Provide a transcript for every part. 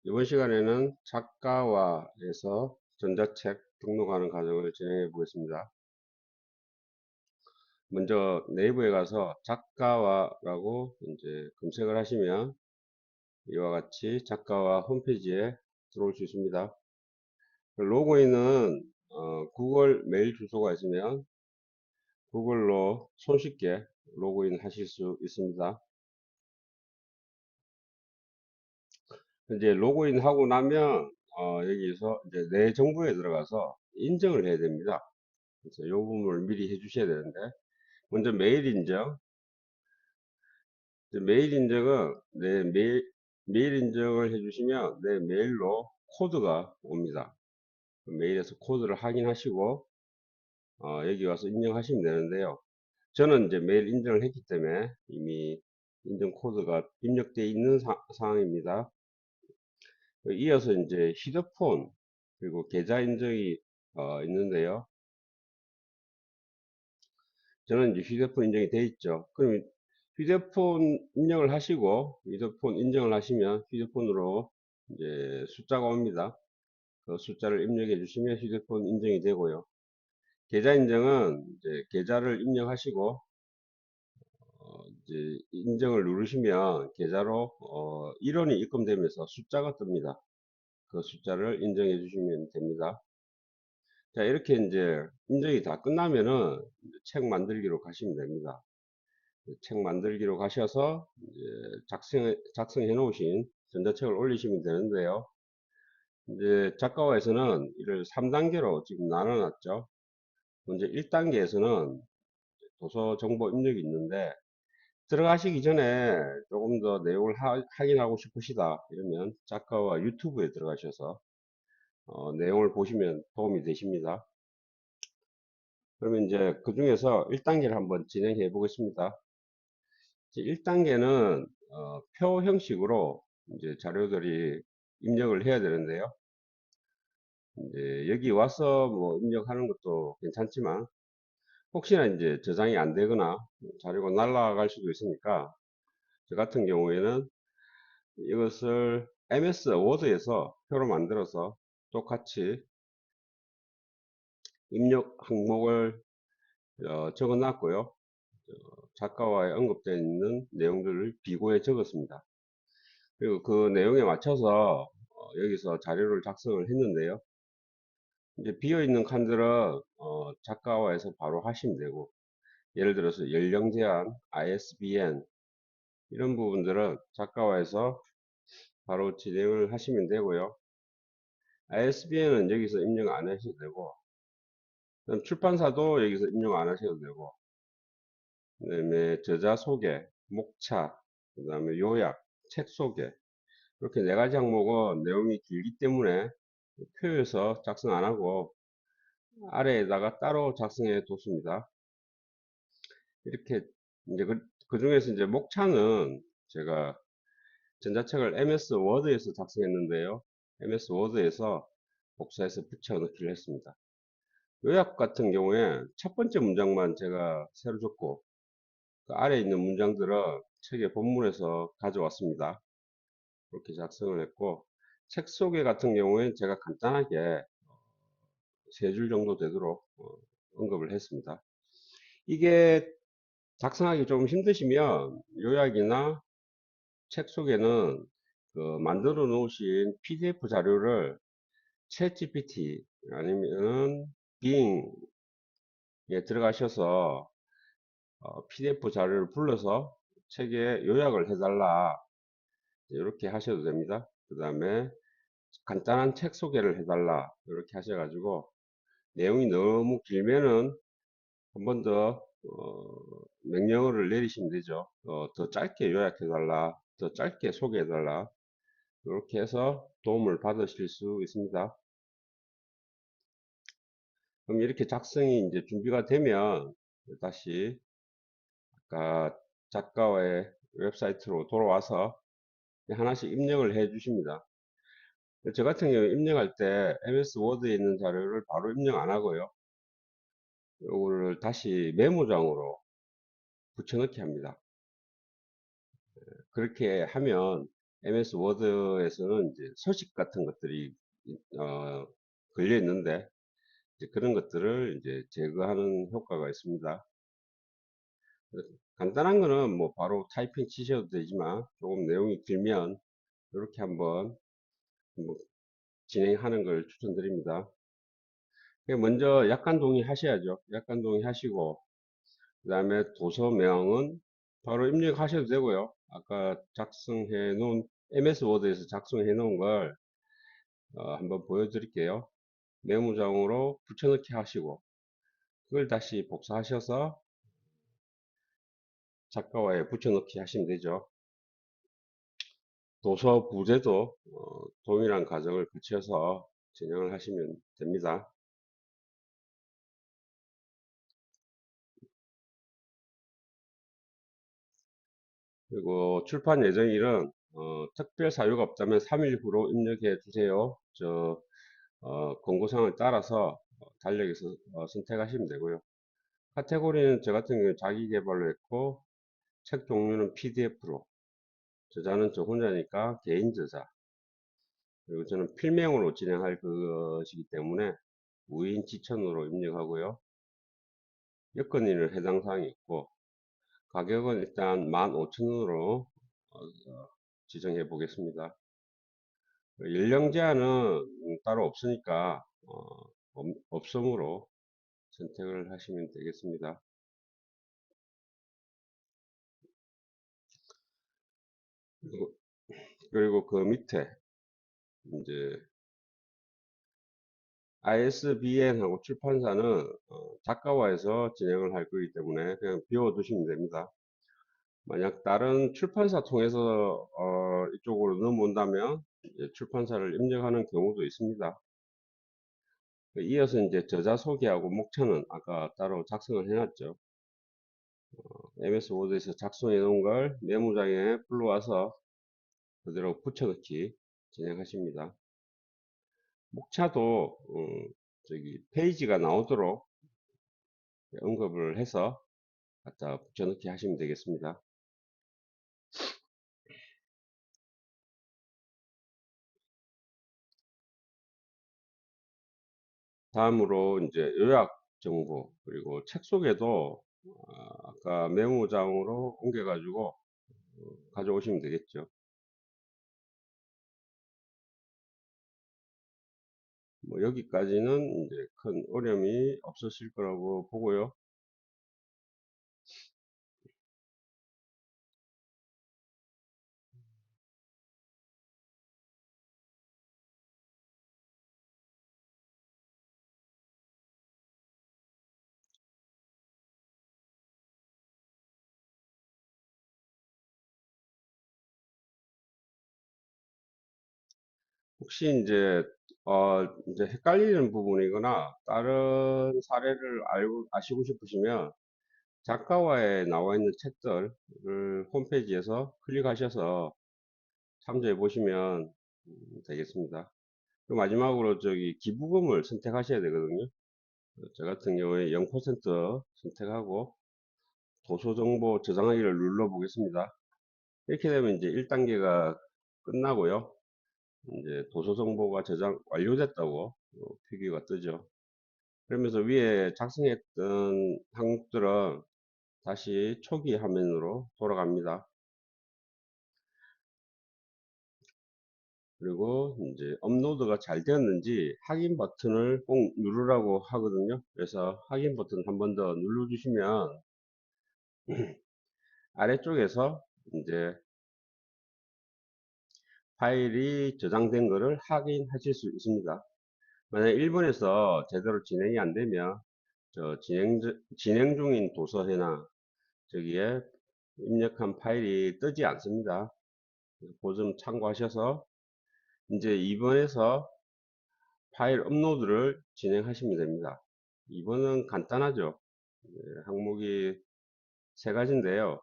이번 시간에는 작가화에서 전자책 등록하는 과정을 진행해 보겠습니다. 먼저 네이버에 가서 작가화라고 이제 검색을 하시면 이와 같이 작가화 홈페이지에 들어올 수 있습니다. 로그인은 구글 메일 주소가 있으면 구글로 손쉽게 로그인 하실 수 있습니다. 이제 로그인 하고 나면 여기서 이제 내 정보에 들어가서 인증을 해야 됩니다. 그래서 이 부분을 미리 해 주셔야 되는데, 먼저 메일 인증. 메일 인증은 메일 인증을 해주시면 내 메일로 코드가 옵니다. 그 메일에서 코드를 확인하시고 여기 와서 인증하시면 되는데요. 저는 이제 메일 인증을 했기 때문에 이미 인증 코드가 입력되어 있는 상황입니다. 이어서 이제 휴대폰 그리고 계좌 인증이 있는데요. 저는 이제 휴대폰 인증이 돼 있죠. 그럼 휴대폰 입력을 하시고 휴대폰 인증을 하시면 휴대폰으로 이제 숫자가 옵니다. 그 숫자를 입력해 주시면 휴대폰 인증이 되고요. 계좌 인증은 이제 계좌를 입력하시고 이제 인증을 누르시면 계좌로 1원이 입금되면서 숫자가 뜹니다. 그 숫자를 인정해 주시면 됩니다. 자, 이렇게 이제 인증이 다 끝나면은 책 만들기로 가시면 됩니다. 책 만들기로 가셔서 이제 작성해 놓으신 전자책을 올리시면 되는데요. 이제 작가화에서는 이를 3단계로 지금 나눠 놨죠. 먼저 1단계에서는 도서 정보 입력이 있는데, 들어가시기 전에 조금 더 내용을 확인하고 싶으시다 이러면 작가와 유튜브에 들어가셔서 내용을 보시면 도움이 되십니다. 그러면 이제 그 중에서 1단계를 한번 진행해 보겠습니다. 1단계는 표 형식으로 이제 자료들이 입력을 해야 되는데요. 이제 여기 와서 뭐 입력하는 것도 괜찮지만 혹시나 이제 저장이 안 되거나 자료가 날아갈 수도 있으니까 저 같은 경우에는 이것을 MS 워드에서 표로 만들어서 똑같이 입력 항목을 적어 놨고요. 작가와의 언급되어 있는 내용들을 비고에 적었습니다. 그리고 그 내용에 맞춰서 여기서 자료를 작성을 했는데요. 이제 비어있는 칸들은 작가화에서 바로 하시면 되고, 예를 들어서 연령 제한, ISBN 이런 부분들은 작가화에서 바로 진행을 하시면 되고요. ISBN은 여기서 입력 안 하셔도 되고, 그다음 출판사도 여기서 입력 안 하셔도 되고, 그다음에 저자 소개, 목차, 그다음에 요약, 책 소개, 이렇게 네 가지 항목은 내용이 길기 때문에 표에서 작성 안 하고 아래에다가 따로 작성해 뒀습니다. 이렇게 이제 그 중에서 이제 목차는 제가 전자책을 MS 워드에서 작성했는데요. MS 워드에서 복사해서 붙여 넣기를 했습니다. 요약 같은 경우에 첫 번째 문장만 제가 새로 줬고 그 아래에 있는 문장들은 책의 본문에서 가져왔습니다. 그렇게 작성을 했고, 책 소개 같은 경우에 제가 간단하게 세 줄 정도 되도록 언급을 했습니다. 이게 작성하기 좀 힘드시면 요약이나 책 소개는 그 만들어 놓으신 PDF 자료를 챗 GPT 아니면은 빙에 들어가셔서 PDF 자료를 불러서 책에 요약을 해달라 이렇게 하셔도 됩니다. 그 다음에 간단한 책 소개를 해달라 이렇게 하셔가지고 내용이 너무 길면은 한 번 더 명령어를 내리시면 되죠. 더 짧게 요약해달라, 더 짧게 소개해달라 이렇게 해서 도움을 받으실 수 있습니다. 그럼 이렇게 작성이 이제 준비가 되면 다시 아까 작가의 웹사이트로 돌아와서 하나씩 입력을 해 주십니다. 저 같은 경우 입력할 때 MS 워드에 있는 자료를 바로 입력 안 하고요. 이거를 다시 메모장으로 붙여넣기 합니다. 그렇게 하면 MS 워드에서는 이제 서식 같은 것들이 어, 걸려 있는데 이제 그런 것들을 이제 제거하는 효과가 있습니다. 간단한 거는 뭐 바로 타이핑 치셔도 되지만 조금 내용이 길면 이렇게 한번 뭐 진행하는 걸 추천드립니다. 먼저 약관 동의하셔야죠. 약관 동의하시고 그 다음에 도서명은 바로 입력하셔도 되고요. 아까 작성해 놓은 MS 워드에서 작성해 놓은 걸 한번 보여드릴게요. 메모장으로 붙여넣기 하시고 그걸 다시 복사하셔서 작가와에 붙여넣기 하시면 되죠. 도서 부제도 동일한 과정을 거쳐서 진행을 하시면 됩니다. 그리고 출판 예정일은 특별 사유가 없다면 3일 후로 입력해 주세요. 권고사항을 따라서 달력에서 선택하시면 되고요. 카테고리는 저 같은 경우는 자기 개발로 했고 책 종류는 PDF로, 저자는 저 혼자니까 개인 저자, 그리고 저는 필명으로 진행할 것이기 때문에 무인 지천으로 입력하고요. 여건일은 해당 사항이 있고 가격은 일단 15,000원으로 지정해 보겠습니다. 연령 제한은 따로 없으니까 없음으로 선택을 하시면 되겠습니다. 그리고 그 밑에 이제 ISBN하고 출판사는 작가와에서 진행을 할 거기 때문에 그냥 비워두시면 됩니다. 만약 다른 출판사 통해서 이쪽으로 넘어온다면 출판사를 입력하는 경우도 있습니다. 이어서 이제 저자 소개하고 목차는 아까 따로 작성을 해놨죠. MS 워드에서 작성해 놓은 걸 메모장에 불러와서 그대로 붙여넣기 진행하십니다. 목차도 저기 페이지가 나오도록 언급을 해서 갖다 붙여넣기 하시면 되겠습니다. 다음으로 이제 요약 정보 그리고 책 속에도 아까 메모장으로 옮겨가지고 가져오시면 되겠죠. 뭐 여기까지는 이제 큰 어려움이 없으실 거라고 보고요. 혹시 이제 헷갈리는 부분이거나 다른 사례를 알고 아시고 싶으시면 작가와에 나와 있는 책들을 홈페이지에서 클릭하셔서 참조해 보시면 되겠습니다. 그 마지막으로 저기 기부금을 선택하셔야 되거든요. 저 같은 경우에 0% 선택하고 도서 정보 저장하기를 눌러 보겠습니다. 이렇게 되면 이제 1단계가 끝나고요. 이제 도서 정보가 저장 완료됐다고 표기가 뜨죠. 그러면서 위에 작성했던 항목들은 다시 초기 화면으로 돌아갑니다. 그리고 이제 업로드가 잘 되었는지 확인 버튼을 꼭 누르라고 하거든요. 그래서 확인 버튼 한 번 더 눌러 주시면 아래쪽에서 이제 파일이 저장된 것을 확인하실 수 있습니다. 만약 1번에서 제대로 진행이 안 되면 진행 중인 도서회나 저기에 입력한 파일이 뜨지 않습니다. 그 점 참고하셔서 이제 2번에서 파일 업로드를 진행하시면 됩니다. 2번은 간단하죠. 항목이 세 가지인데요.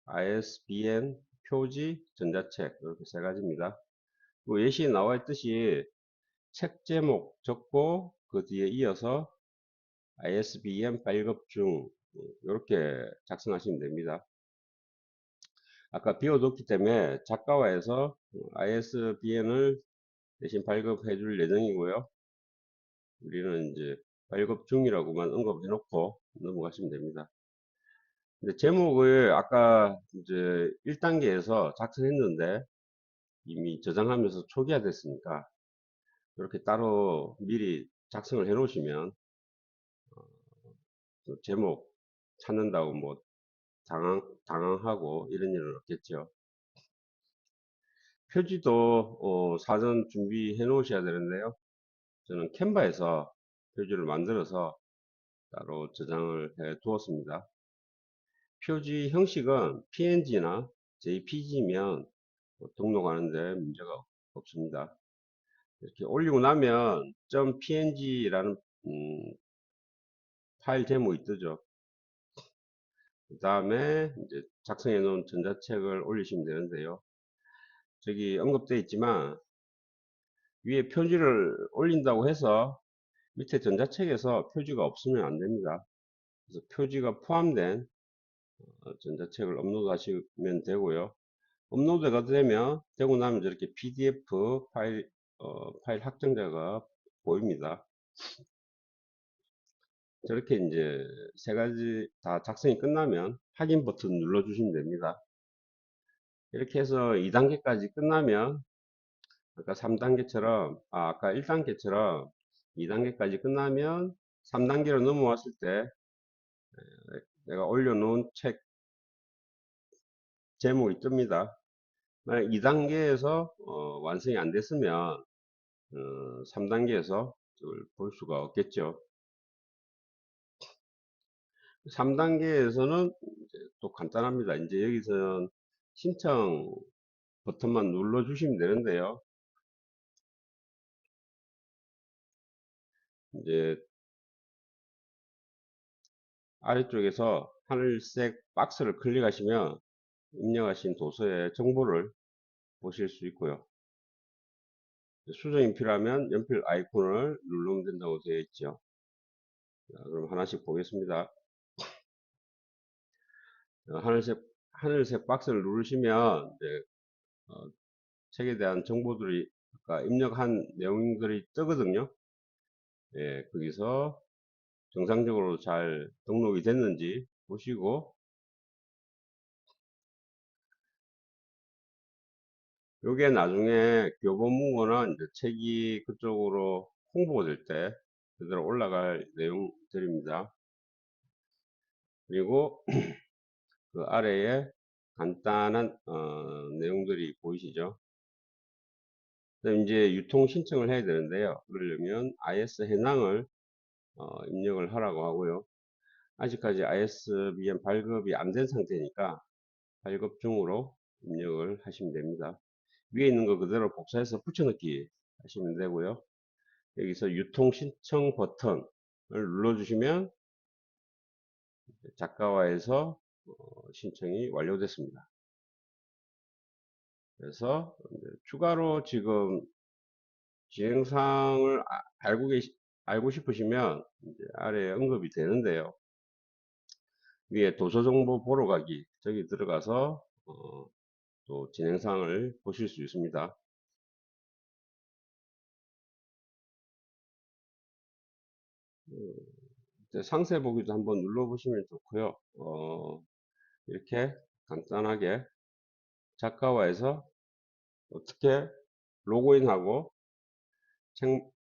ISBN, 표지, 전자책 이렇게 세 가지입니다. 그 예시에 나와 있듯이 책 제목 적고 그 뒤에 이어서 ISBN 발급 중 이렇게 작성하시면 됩니다. 아까 비워뒀기 때문에 작가화해서 ISBN을 대신 발급해 줄 예정이고요. 우리는 이제 발급 중이라고만 언급해 놓고 넘어가시면 됩니다. 근데 제목을 아까 이제 1단계에서 작성했는데 이미 저장하면서 초기화됐으니까 이렇게 따로 미리 작성을 해 놓으시면 제목 찾는다고 뭐 당황하고 이런 일은 없겠죠. 표지도 사전 준비해 놓으셔야 되는데요. 저는 캔바에서 표지를 만들어서 따로 저장을 해 두었습니다. 표지 형식은 PNG나 JPG면 등록하는데 문제가 없습니다. 이렇게 올리고 나면 .png라는 파일 제목이 뜨죠. 그 다음에 이제 작성해 놓은 전자책을 올리시면 되는데요. 저기 언급되어 있지만 위에 표지를 올린다고 해서 밑에 전자책에서 표지가 없으면 안 됩니다. 그래서 표지가 포함된 전자책을 업로드 하시면 되고요. 업로드가 되고 나면 저렇게 PDF 파일 확정자가 보입니다. 저렇게 이제 세 가지 다 작성이 끝나면 확인 버튼 눌러 주시면 됩니다. 이렇게 해서 2단계까지 끝나면 아까 3단계처럼 아까 1단계처럼 2단계까지 끝나면 3단계로 넘어왔을 때 내가 올려놓은 책 제목이 뜹니다. 만약 2단계에서 완성이 안 됐으면 3단계에서 볼 수가 없겠죠. 3단계에서는 또 간단합니다. 이제 여기서는 신청 버튼만 눌러 주시면 되는데요. 이제 아래쪽에서 하늘색 박스를 클릭하시면 입력하신 도서의 정보를 보실 수 있고요. 수정이 필요하면 연필 아이콘을 누르면 된다고 되어 있죠. 자, 그럼 하나씩 보겠습니다. 하늘색 박스를 누르시면 이제 책에 대한 정보들이 아까 입력한 내용들이 뜨거든요. 예, 거기서 정상적으로 잘 등록이 됐는지 보시고 요게 나중에 교보문고나 이제 책이 그쪽으로 홍보가 될 때 그대로 올라갈 내용들입니다. 그리고 그 아래에 간단한 내용들이 보이시죠? 그럼 이제 유통 신청을 해야 되는데요. 그러려면 IS 해낭을 입력을 하라고 하고요. 아직까지 ISBN 발급이 안 된 상태니까 발급 중으로 입력을 하시면 됩니다. 위에 있는 거 그대로 복사해서 붙여넣기 하시면 되고요. 여기서 유통 신청 버튼을 눌러주시면 작가화에서 신청이 완료됐습니다. 그래서 추가로 지금 진행사항을 알고 싶으시면 아래에 언급이 되는데요. 위에 도서정보 보러 가기 저기 들어가서 또 진행사항을 보실 수 있습니다. 상세 보기도 한번 눌러보시면 좋고요. 이렇게 간단하게 작가화에서 어떻게 로그인하고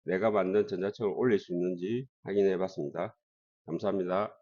내가 만든 전자책을 올릴 수 있는지 확인해 봤습니다. 감사합니다.